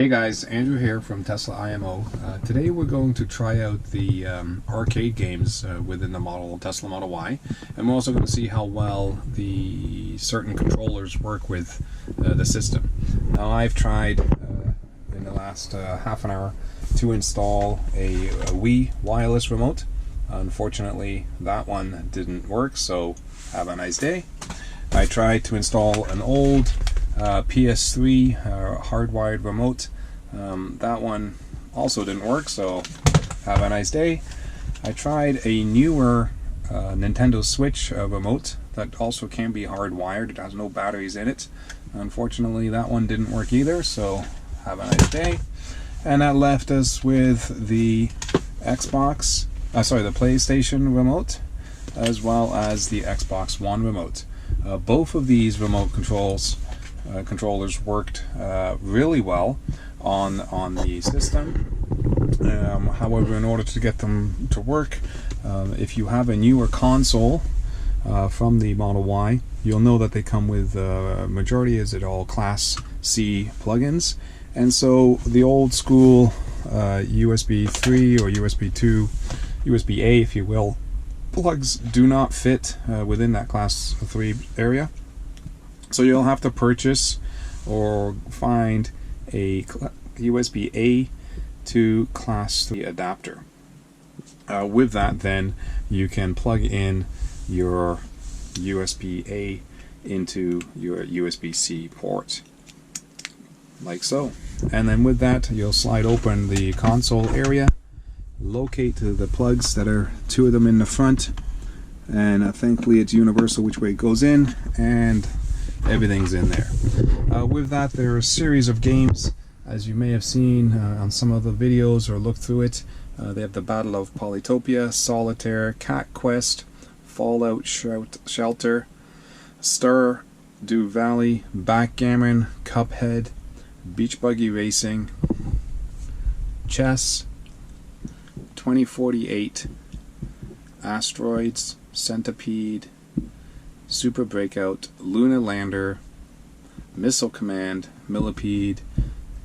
Hey guys, Andrew here from Tesla IMO. Today we're going to try out the arcade games within the Tesla Model Y, and we're also going to see how well the certain controllers work with the system. Now I've tried in the last half an hour to install a Wii wireless remote. Unfortunately that one didn't work, so have a nice day. I tried to install an old PS3 hardwired remote. That one also didn't work, so have a nice day. I tried a newer Nintendo Switch remote that also can be hardwired. It has no batteries in it. Unfortunately that one didn't work either, so have a nice day. And that left us with the the PlayStation remote, as well as the Xbox One remote. Both of these remote controllers worked really well on the system. However, in order to get them to work, if you have a newer console from the Model Y, you'll know that they come with majority is it all Class C plugins, and so the old school USB 3 or USB 2, USB A if you will, plugs do not fit within that Class 3 area. So you'll have to purchase or find a USB A to Class 3 adapter. With that, then you can plug in your USB A into your USB C port, like so. And then with that, you'll slide open the console area, locate the plugs that are two of them in the front, and thankfully it's universal which way it goes in, and everything's in there. With that, there are a series of games, as you may have seen on some of the videos or looked through it. They have the Battle of Polytopia, Solitaire, Cat Quest, Fallout Shelter, Stardew Valley, Backgammon, Cuphead, Beach Buggy Racing, Chess, 2048, Asteroids, Centipede, Super Breakout, Luna Lander, Missile Command, Millipede,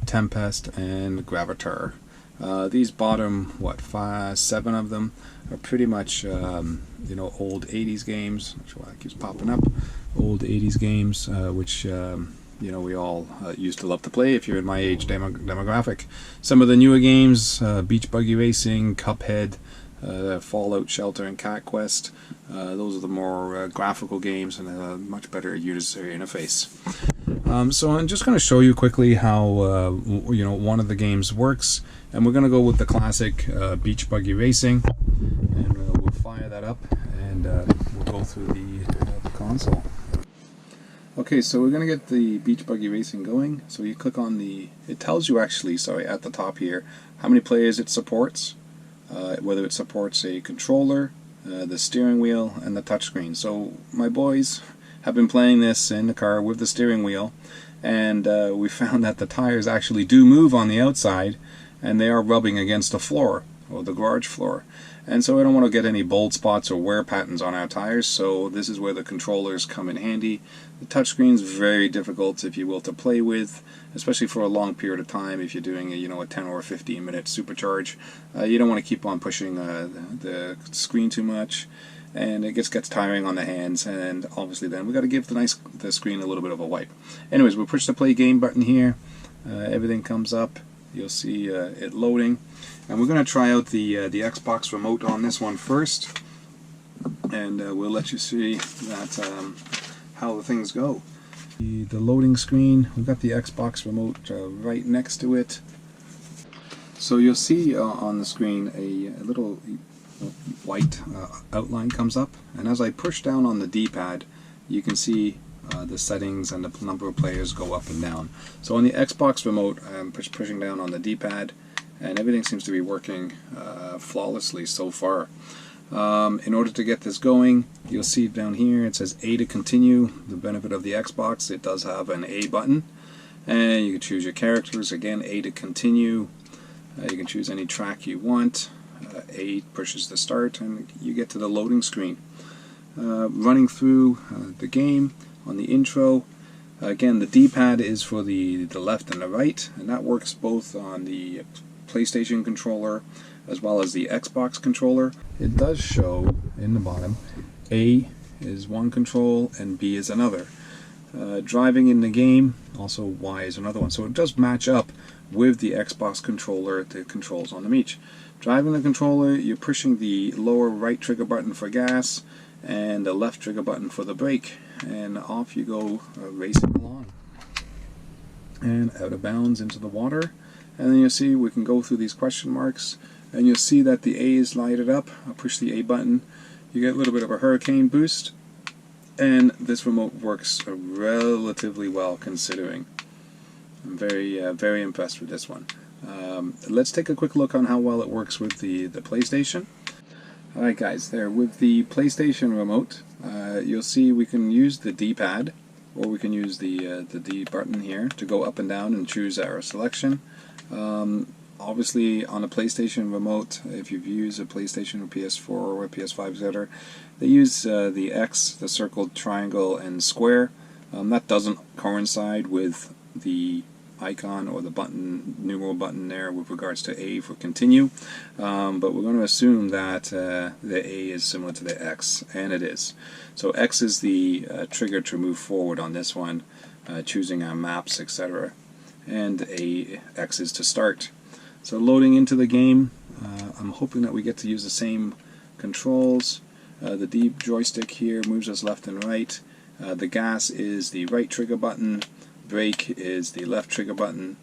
Tempest, and Gravatar. These bottom, 7 of them are pretty much old 80s games. Not sure why it keeps popping up. Old 80s games, which we all used to love to play if you're in my age demographic. Some of the newer games, Beach Buggy Racing, Cuphead, Fallout Shelter, and Cat Quest. Those are the more graphical games and a much better user interface. So I'm just going to show you quickly how one of the games works, and we're going to go with the classic Beach Buggy Racing, and we'll fire that up, and we'll go through the console. Okay, so we're going to get the Beach Buggy Racing going. So you click on it tells you actually, at the top here, how many players it supports. Whether it supports a controller, the steering wheel, and the touchscreen. So my boys have been playing this in the car with the steering wheel, and we found that the tires actually do move on the outside, and they are rubbing against the floor, or the garage floor. And so I don't want to get any bold spots or wear patterns on our tires, so this is where the controllers come in handy. The touchscreen is very difficult, if you will, to play with, especially for a long period of time. If you're doing a 10 or 15 minute supercharge, you don't want to keep on pushing the screen too much, and it gets tiring on the hands, and obviously then we got to give the screen a little bit of a wipe. Anyways, we'll push the play game button here. Everything comes up. You'll see it loading, and we're going to try out the Xbox remote on this one first, and we'll let you see that how the things go. The loading screen, we've got the Xbox remote right next to it. So you'll see on the screen a little white outline comes up, and as I push down on the D-pad, you can see the settings and the number of players go up and down. So on the Xbox remote, I'm pushing down on the D-pad, and everything seems to be working flawlessly so far. In order to get this going, you'll see down here it says A to continue. The benefit of the Xbox, it does have an A button, and you can choose your characters. Again, A to continue. You can choose any track you want. A pushes the start, and you get to the loading screen. Running through the game on the intro, Again, the D-pad is for the left and the right, and that works both on the PlayStation controller as well as the Xbox controller. It does show in the bottom A is one control and B is another. Driving in the game, also Y is another one. So it does match up with the Xbox controller, the controls on them each. Driving the controller, you're pushing the lower right trigger button for gas and the left trigger button for the brake, and off you go racing along. And out of bounds into the water, and then you'll see we can go through these question marks, and you'll see that the A is lighted up. I'll push the A button, you get a little bit of a hurricane boost, and this remote works relatively well considering. I'm very impressed with this one. Let's take a quick look on how well it works with the PlayStation. Alright guys, there with the PlayStation remote, you'll see we can use the D-pad, or we can use the D button here to go up and down and choose our selection. Obviously on a PlayStation remote, if you've used a PlayStation or PS4 or PS5, etc., they use the X, the circle, triangle, and square. That doesn't coincide with the icon or the button, numeral button there with regards to A for continue, but we're going to assume that the A is similar to the X, and it is. So X is the trigger to move forward on this one, choosing our maps, etc., and X is to start. So loading into the game, I'm hoping that we get to use the same controls. The D joystick here moves us left and right. The gas is the right trigger button, brake is the left trigger button,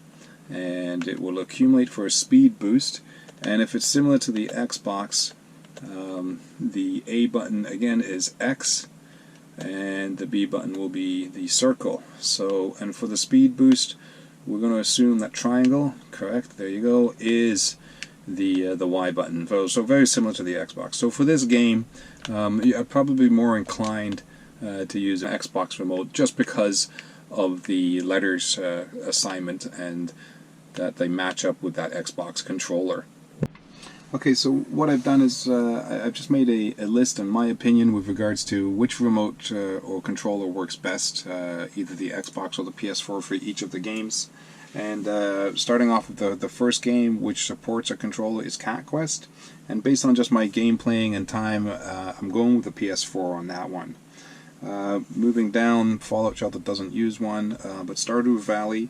and it will accumulate for a speed boost. And if it's similar to the Xbox, the A button again is X, and the B button will be the circle. So, and for the speed boost, we're going to assume that triangle, correct, there you go, is the Y button. So very similar to the Xbox. So for this game, I'd probably be more inclined to use an Xbox remote just because of the letters assignment and that they match up with that Xbox controller. Okay, so what I've done is I've just made a list, in my opinion, with regards to which remote or controller works best, either the Xbox or the PS4 for each of the games. And starting off with the first game, which supports a controller, is Cat Quest. And based on just my game playing and time, I'm going with the PS4 on that one. Moving down, Fallout Shelter doesn't use one, but Stardew Valley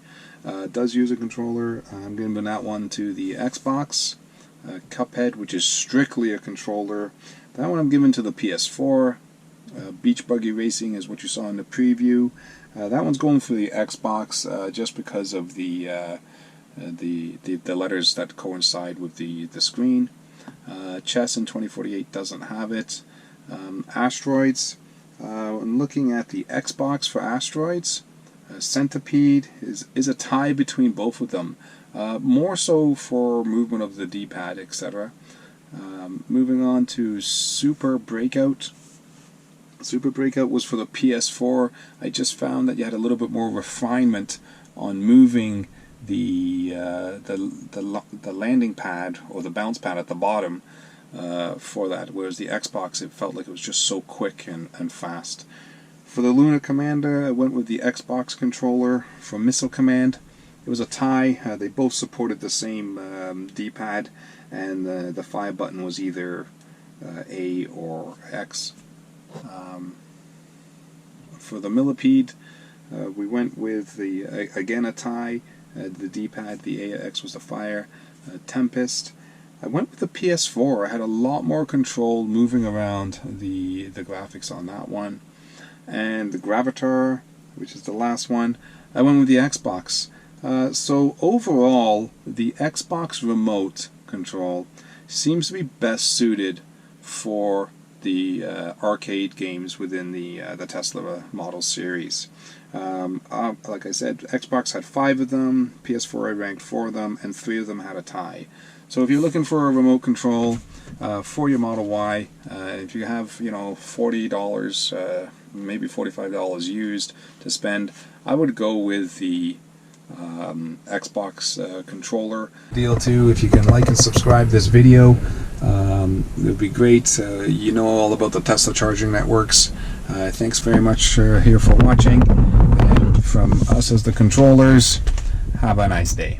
does use a controller. I'm giving that one to the Xbox. Cuphead, which is strictly a controller, that one I'm giving to the PS4. Beach Buggy Racing is what you saw in the preview. That one's going for the Xbox just because of the letters that coincide with the screen. Chess in 2048 doesn't have it. Asteroids, I'm looking at the Xbox for Asteroids. Centipede is a tie between both of them. More so for movement of the D-pad, etc. Moving on to Super Breakout. Super Breakout was for the PS4. I just found that you had a little bit more refinement on moving the landing pad or the bounce pad at the bottom for that, whereas the Xbox, it felt like it was just so quick and fast. For the Luna Commander, I went with the Xbox controller. For Missile Command, it was a tie. They both supported the same D-pad, and the fire button was either A or X. For the Millipede, we went with again a tie. The D-pad, the AX was the fire. Tempest, I went with the PS4. I had a lot more control moving around the graphics on that one. And the Gravatar, which is the last one, I went with the Xbox. So overall, the Xbox remote control seems to be best suited for the arcade games within the Tesla model series. Like I said, Xbox had 5 of them, PS4 I ranked 4 of them, and 3 of them had a tie. So if you're looking for a remote control for your Model Y, if you have $40, maybe $45 used to spend, I would go with the Xbox controller. Deal too, if you can like and subscribe this video, it would be great. You know all about the Tesla charging networks. Thanks very much here for watching, and from us as the controllers, have a nice day.